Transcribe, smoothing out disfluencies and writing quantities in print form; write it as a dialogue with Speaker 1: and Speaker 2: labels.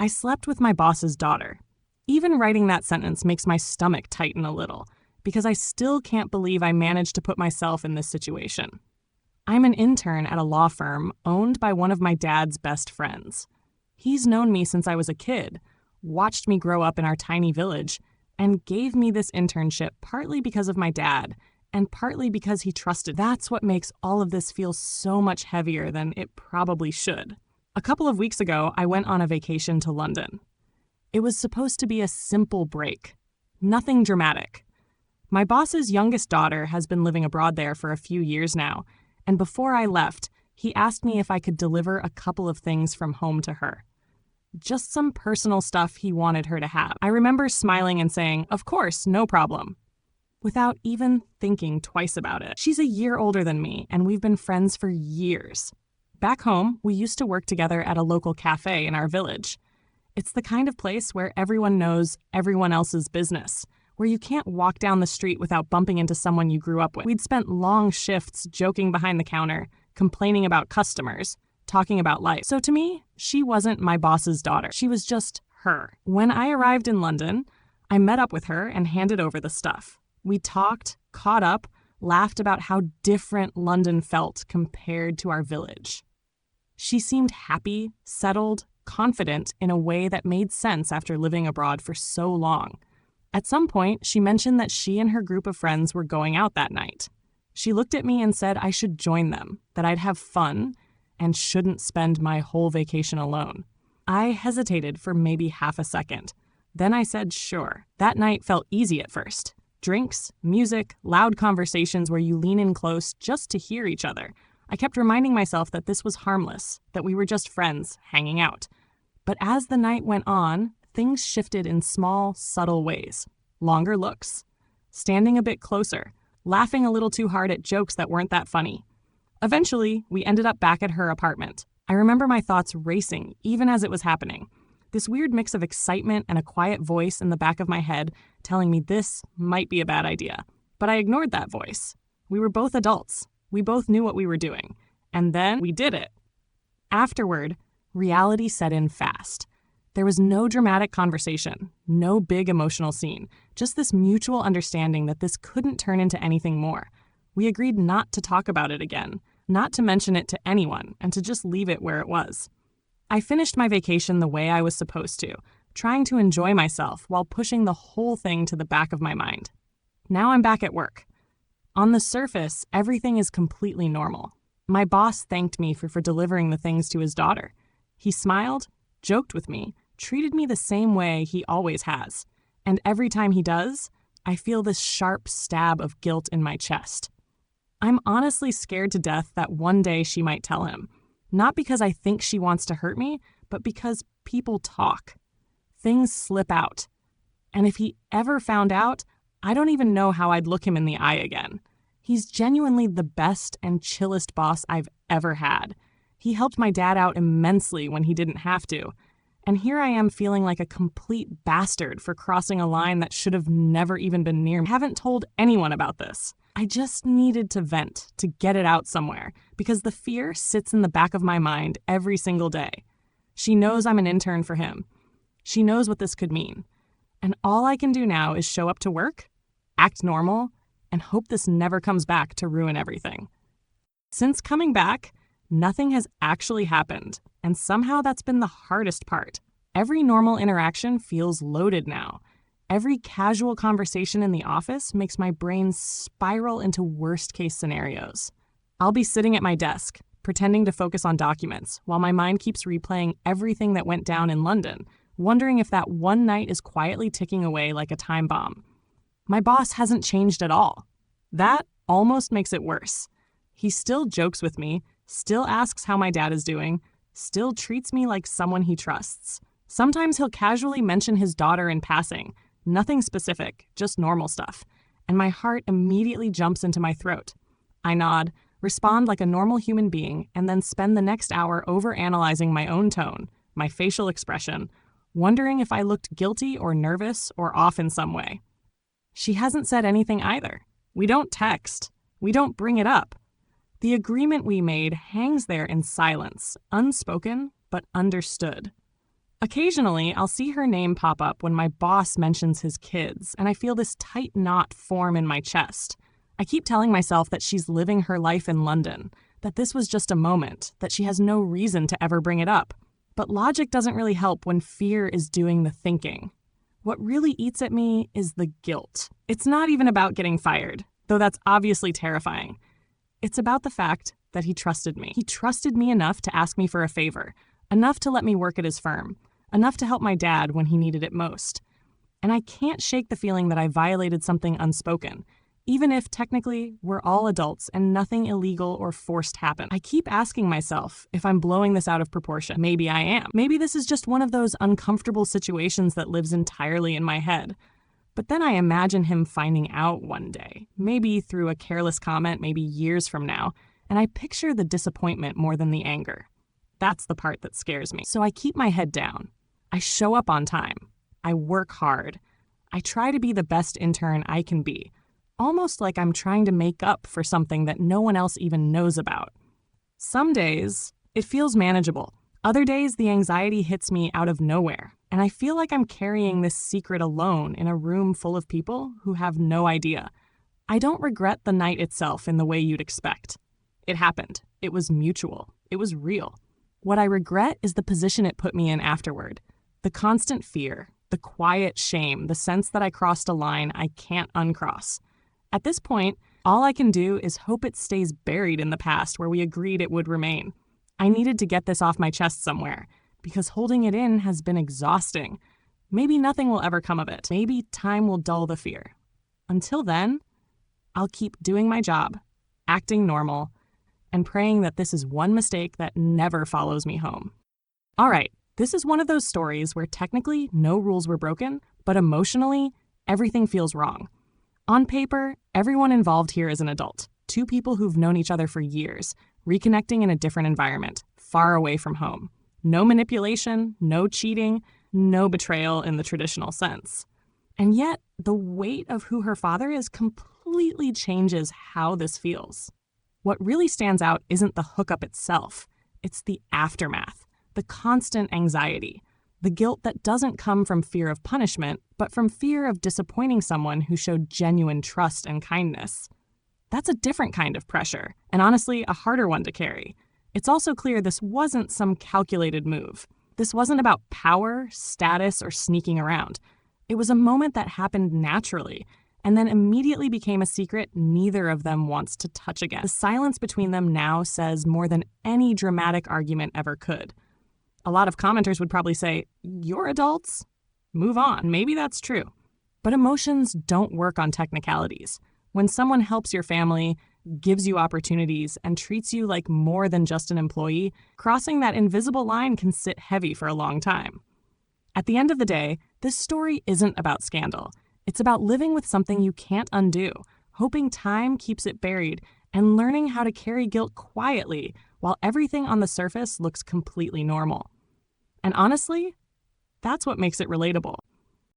Speaker 1: I slept with my boss's daughter. Even writing that sentence makes my stomach tighten a little, because I still can't believe I managed to put myself in this situation. I'm an intern at a law firm owned by one of my dad's best friends. He's known me since I was a kid, watched me grow up in our tiny village, and gave me this internship partly because of my dad, and partly because he trusted. That's what makes all of this feel so much heavier than it probably should. A couple of weeks ago, I went on a vacation to London. It was supposed to be a simple break. Nothing dramatic. My boss's youngest daughter has been living abroad there for a few years now, and before I left, he asked me if I could deliver a couple of things from home to her. Just some personal stuff he wanted her to have. I remember smiling and saying, "Of course, no problem," without even thinking twice about it. She's a year older than me, and we've been friends for years. Back home, we used to work together at a local cafe in our village. It's the kind of place where everyone knows everyone else's business, where you can't walk down the street without bumping into someone you grew up with. We'd spent long shifts joking behind the counter, complaining about customers, talking about life. So to me, she wasn't my boss's daughter. She was just her. When I arrived in London, I met up with her and handed over the stuff. We talked, caught up, laughed about how different London felt compared to our village. She seemed happy, settled, confident in a way that made sense after living abroad for so long. At some point, she mentioned that she and her group of friends were going out that night. She looked at me and said I should join them, that I'd have fun, and shouldn't spend my whole vacation alone. I hesitated for maybe half a second. Then I said sure. That night felt easy at first. Drinks, music, loud conversations where you lean in close just to hear each other. I kept reminding myself that this was harmless, that we were just friends, hanging out. But as the night went on, things shifted in small, subtle ways. Longer looks, standing a bit closer, laughing a little too hard at jokes that weren't that funny. Eventually, we ended up back at her apartment. I remember my thoughts racing, even as it was happening. This weird mix of excitement and a quiet voice in the back of my head telling me this might be a bad idea. But I ignored that voice. We were both adults. We both knew what we were doing. And then we did it. Afterward, reality set in fast. There was no dramatic conversation, no big emotional scene, just this mutual understanding that this couldn't turn into anything more. We agreed not to talk about it again, not to mention it to anyone, and to just leave it where it was. I finished my vacation the way I was supposed to, trying to enjoy myself while pushing the whole thing to the back of my mind. Now I'm back at work. On the surface, everything is completely normal. My boss thanked me for delivering the things to his daughter. He smiled, joked with me, treated me the same way he always has. And every time he does, I feel this sharp stab of guilt in my chest. I'm honestly scared to death that one day she might tell him. Not because I think she wants to hurt me, but because people talk. Things slip out. And if he ever found out, I don't even know how I'd look him in the eye again. He's genuinely the best and chillest boss I've ever had. He helped my dad out immensely when he didn't have to. And here I am feeling like a complete bastard for crossing a line that should have never even been near me. I haven't told anyone about this. I just needed to vent, to get it out somewhere, because the fear sits in the back of my mind every single day. She knows I'm an intern for him. She knows what this could mean. And all I can do now is show up to work, act normal, and hope this never comes back to ruin everything. Since coming back, nothing has actually happened, and somehow that's been the hardest part. Every normal interaction feels loaded now. Every casual conversation in the office makes my brain spiral into worst-case scenarios. I'll be sitting at my desk, pretending to focus on documents, while my mind keeps replaying everything that went down in London, wondering if that one night is quietly ticking away like a time bomb. My boss hasn't changed at all. That almost makes it worse. He still jokes with me, still asks how my dad is doing, still treats me like someone he trusts. Sometimes he'll casually mention his daughter in passing, nothing specific, just normal stuff, and my heart immediately jumps into my throat. I nod, respond like a normal human being, and then spend the next hour overanalyzing my own tone, my facial expression, wondering if I looked guilty or nervous or off in some way. She hasn't said anything either. We don't text. We don't bring it up. The agreement we made hangs there in silence, unspoken but understood. Occasionally, I'll see her name pop up when my boss mentions his kids, and I feel this tight knot form in my chest. I keep telling myself that she's living her life in London, that this was just a moment, that she has no reason to ever bring it up. But logic doesn't really help when fear is doing the thinking. What really eats at me is the guilt. It's not even about getting fired, though that's obviously terrifying. It's about the fact that he trusted me. He trusted me enough to ask me for a favor, enough to let me work at his firm, enough to help my dad when he needed it most. And I can't shake the feeling that I violated something unspoken, even if technically we're all adults and nothing illegal or forced happened. I keep asking myself if I'm blowing this out of proportion. Maybe I am. Maybe this is just one of those uncomfortable situations that lives entirely in my head. But then I imagine him finding out one day, maybe through a careless comment, maybe years from now, and I picture the disappointment more than the anger. That's the part that scares me. So I keep my head down. I show up on time. I work hard. I try to be the best intern I can be, almost like I'm trying to make up for something that no one else even knows about. Some days, it feels manageable. Other days, the anxiety hits me out of nowhere, and I feel like I'm carrying this secret alone in a room full of people who have no idea. I don't regret the night itself in the way you'd expect. It happened. It was mutual. It was real. What I regret is the position it put me in afterward. The constant fear, the quiet shame, the sense that I crossed a line I can't uncross. At this point, all I can do is hope it stays buried in the past where we agreed it would remain. I needed to get this off my chest somewhere, because holding it in has been exhausting. Maybe nothing will ever come of it. Maybe time will dull the fear. Until then, I'll keep doing my job, acting normal, and praying that this is one mistake that never follows me home. All right, this is one of those stories where technically no rules were broken, but emotionally, everything feels wrong. On paper, everyone involved here is an adult, two people who've known each other for years, reconnecting in a different environment, far away from home. No manipulation, no cheating, no betrayal in the traditional sense. And yet, the weight of who her father is completely changes how this feels. What really stands out isn't the hookup itself, it's the aftermath, the constant anxiety, the guilt that doesn't come from fear of punishment, but from fear of disappointing someone who showed genuine trust and kindness. That's a different kind of pressure, and honestly, a harder one to carry. It's also clear this wasn't some calculated move. This wasn't about power, status, or sneaking around. It was a moment that happened naturally, and then immediately became a secret neither of them wants to touch again. The silence between them now says more than any dramatic argument ever could. A lot of commenters would probably say, "You're adults? Move on." Maybe that's true. But emotions don't work on technicalities. When someone helps your family, gives you opportunities, and treats you like more than just an employee, crossing that invisible line can sit heavy for a long time. At the end of the day, this story isn't about scandal. It's about living with something you can't undo, hoping time keeps it buried, and learning how to carry guilt quietly while everything on the surface looks completely normal. And honestly, that's what makes it relatable.